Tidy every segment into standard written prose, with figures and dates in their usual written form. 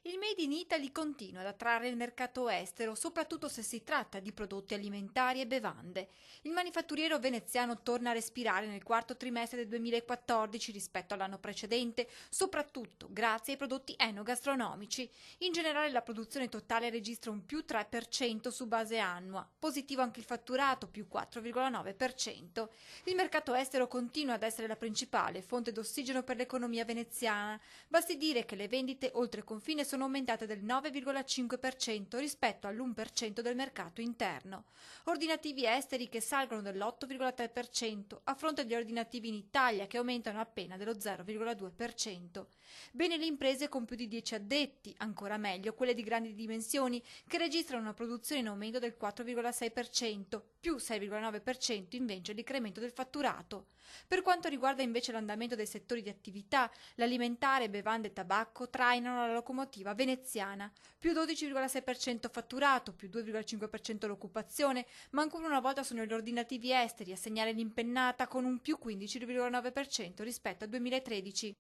Il Made in Italy continua ad attrarre il mercato estero, soprattutto se si tratta di prodotti alimentari e bevande. Il manifatturiero veneziano torna a respirare nel quarto trimestre del 2014 rispetto all'anno precedente, soprattutto grazie ai prodotti enogastronomici. In generale la produzione totale registra un più 3% su base annua, positivo anche il fatturato, più 4,9%. Il mercato estero continua ad essere la principale fonte d'ossigeno per l'economia veneziana. Basti dire che le vendite oltre confine sono aumentate del 9,5% rispetto all'1% del mercato interno. Ordinativi esteri che salgono dell'8,3% a fronte degli ordinativi in Italia che aumentano appena dello 0,2%. Bene le imprese con più di 10 addetti, ancora meglio quelle di grandi dimensioni che registrano una produzione in aumento del 4,6%, più 6,9% invece l'incremento del fatturato. Per quanto riguarda invece l'andamento dei settori di attività, l'alimentare, bevande e tabacco trainano la locomotiva veneziana, più 12,6% fatturato, più 2,5% l'occupazione, ma ancora una volta sono gli ordinativi esteri a segnare l'impennata con un più 15,9% rispetto al 2013.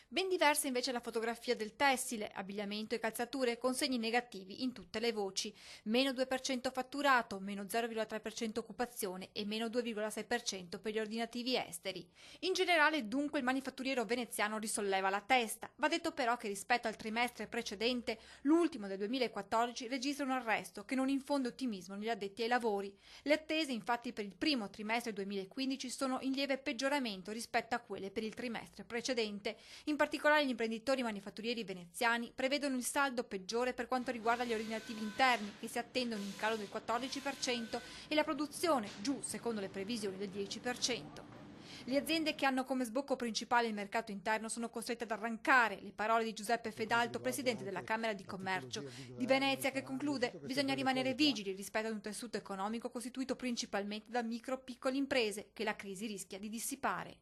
Ben diversa invece la fotografia del tessile, abbigliamento e calzature con segni negativi in tutte le voci, meno 2% fatturato, meno 0,3% occupazione e meno 2,6% per gli ordinativi esteri. In generale dunque il manifatturiero veneziano risolleva la testa, va detto però che rispetto al trimestre precedente, l'ultimo del 2014 registra un arresto che non infonde ottimismo negli addetti ai lavori. Le attese infatti per il primo trimestre 2015 sono in lieve peggioramento rispetto a quelle per il trimestre precedente. In particolare gli imprenditori manifatturieri veneziani prevedono il saldo peggiore per quanto riguarda gli ordinativi interni, che si attendono in calo del 14% e la produzione giù, secondo le previsioni, del 10%. Le aziende che hanno come sbocco principale il mercato interno sono costrette ad arrancare le parole di Giuseppe Fedalto, presidente della Camera di Commercio di Venezia, che conclude: bisogna rimanere vigili rispetto ad un tessuto economico costituito principalmente da micro-piccole imprese che la crisi rischia di dissipare.